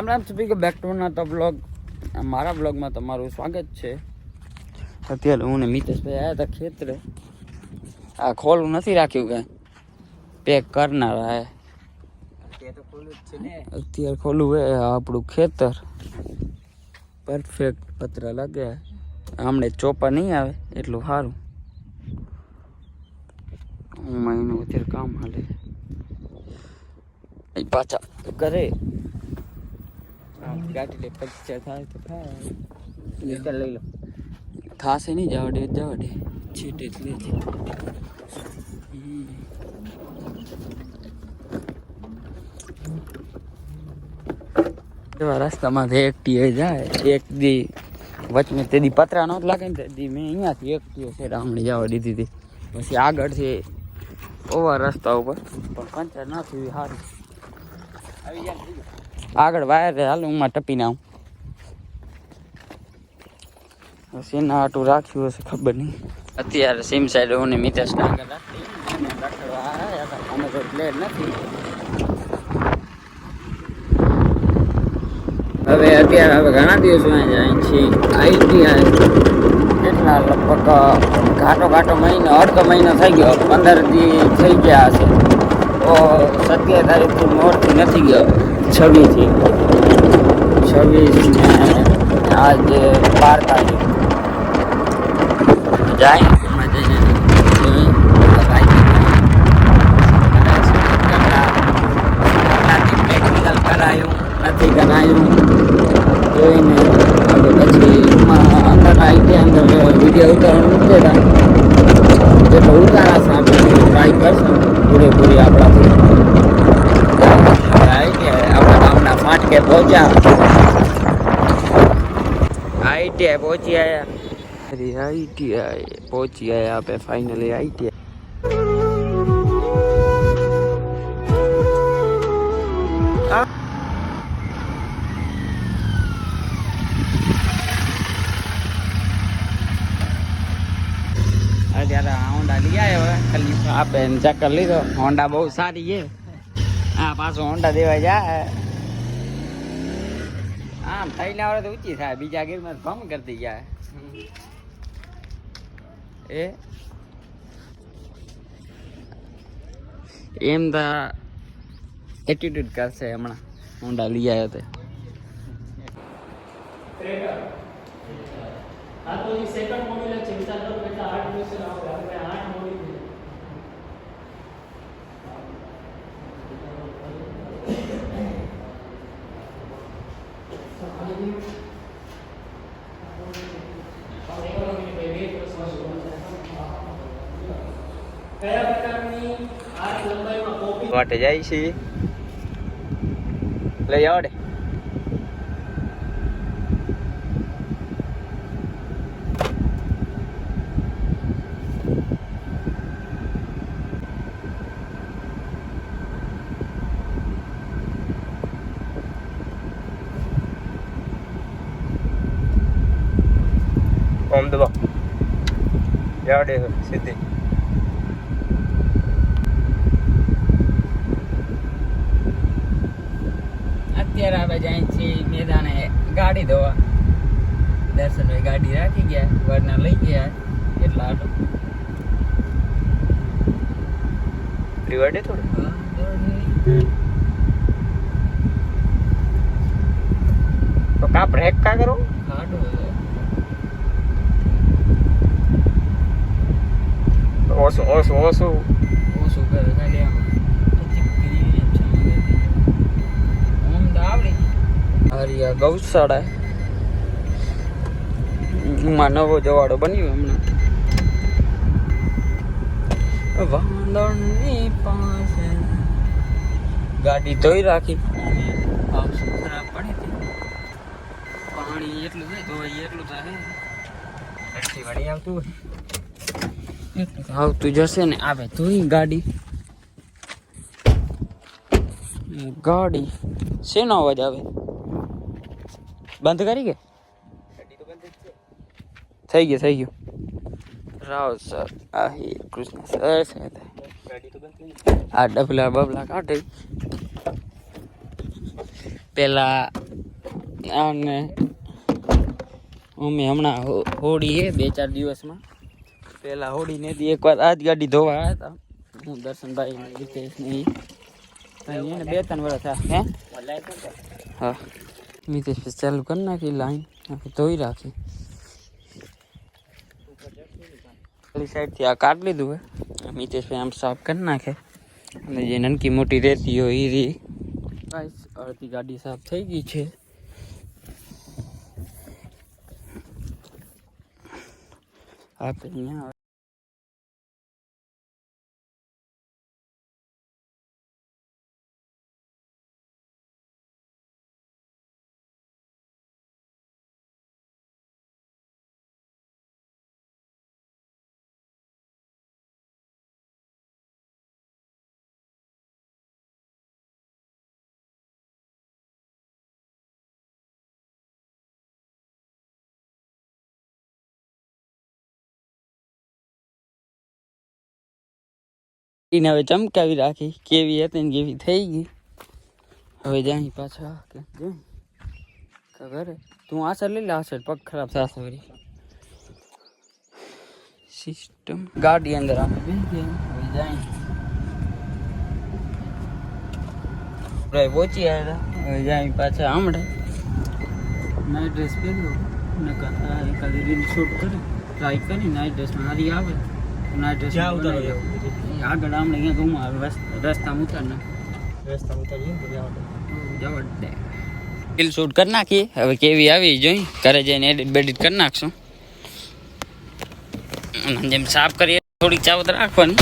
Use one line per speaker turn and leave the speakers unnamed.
Ram speaker back to ના blog. મારા બ્લોગમાં તમારું સ્વાગત છે. અત્યારે હું ને મિતેશભાઈ આવ્યા હતા ખેતરે. આ ખોલું નથી રાખ્યું કાંઈ, પેક કરનારા હે. અત્યારે ખોલું હે આપણું ખેતર. પરફેક્ટ પતરા લાગ્યા. હમણાં ચોપા નહીં આવે એટલું સારું. એનું અત્યારે કામ હાલે પાછા કરે. ગાડી લઈ પૈસા થાય તો થાય, લઈ લો. થાશે નહીં, જવા દે છેટે જ લેજે. રસ્તામાંથી એકટીએ જાય, એક દી વચમે તે દી પતરા નહોત લાગે ને તે દી મેં અહીંયાથી એકટીએ છે રામણી જવા દીધી હતી. પછી આગળથી ઓવા રસ્તા ઉપર પણ પંચર ના થયું સારું. આગળ વાયર હાલ હું ટપીને આવું. બસ એના આટું રાખ્યું હશે ખબર નહીં. અત્યારે સીમ સાઈડ હું ને મિતેશ આગળ રાખી અમે કોઈ પ્લેટ નથી. હવે ઘણા દિવસો જાય છે આઈટીઆઈ. કેટલા લગભગ ઘાટો મહિનો, અડધો મહિનો થઈ ગયો, 15 દી થઈ ગયા હશે. તો 27 તારીખથી મોડથી નથી ગયો, 26 ને આજે 12 તારીખ જાય. એમાં જઈને પ્રેક્ટિકલ કરાયું નથી કરાયું જોઈને પછી અંદર આઈટી વિડીયો ઉતારવાનું મૂકતા જેટલો ઉતારાશે આપણે ટ્રાય કરશું પૂરેપૂરી આપણાથી. આપણા ગામના ફાટકે પહોંચ્યા, આઈટીઆઈ પહોંચી આવ્યા. આપણે ફાઇનલી આઈટીઆઈ. અત્યારે હોન્ડા લઈ આવ્યો ખાલી આપે ચક્કર લીધો. હોન્ડા બહુ સારી છે. હા પાછું હોન્ડા દેવા જાય. આમ થઈને આવડે તો ઊંચી થાય, બીજા ગીરમાં ભમ કરતી જાય. એમ તો એટીટ્યુડ કરશે હમણાં. હોન્ડા લઈ આવ્યો તે માટે જાય છે. લઈ આવડે ઓમ દબા આવડે સીધી. અત્યારે આપણે જાય છીએ મેદાને ગાડી ધોવા. દર્શનભાઈ ગાડી રાખી ગયા, વરના લઈ ગયા. કેટલા આટો રીવાડે થોડું તો કા બ્રેક કા કરો આટો ઓછું કરે ખાલી આમ હરિયા ગૌશાળા માં નવો જવાડો બન્યો હમણાં. વાંદળની પાસે ગાડી ધોઈ રાખી. ખરાબ પડી હતી, પાણી એટલું થાય તો એટલું થાય. વળી આવતું જશે ને. આવે ધોઈ ગાડી શેનો અવાજ આવે? બંધ કરી કે થઈ ગયું. રાવ સર આહી કૃષ્ણ સર છે આ ડબલા બબલા કાઢે. પેલા આને અમે હમણાં હોળી હે 2-4 દિવસમાં પેલા હોળી ને દી એકવાર આ જ ગાડી ધોવા આવ્યા હતા હું દર્શનભાઈ રીતેશ ને ઈ 2-3 વર્ષ થયા હે હા મિતેશ ચાલુ કરી નાખી લાઈન ધોઈ રાખી સાઈડ થી આ કાઢ લીધું હે મિતેશભાઈ આમ સાફ કરી નાખે અને જે નનકી મોટી રહેતી હોય એ રી અડધી ગાડી સાફ થઈ ગઈ છે આપણે અહીંયા એને હવે ચમકાવી રાખી કેવી હતી ને કેવી થઈ ગઈ હવે જાય પાછા ઘરે તું આ સાઈડ લઈ લે આ સાઈડ પગ ખરાબ થશે વળી સિસ્ટમ ગાડી અંદર અમે બેસી ગયા હવે જાય પહોંચી આવ્યા હવે જાય પાછા હમણાં નાઇટ ડ્રેસ પહેર્યો એકાદી રીલ શૂટ કરી ટ્રાય કરી નાઇટ ડ્રેસમાં સારી આવે નાઇટ ડ્રેસ આગળ આમને ક્યાં ઘુમા રસ્તામાં ઉતાર નાખ રસ્તામાં ઉતારીએ જવા દે રીલ શૂટ કરી નાખી હવે કેવી આવી જોઈ ઘરે જઈને એડિટ બેડિટ કરી નાખશું જેમ સાફ કરીએ થોડીક ચાવત રાખવાની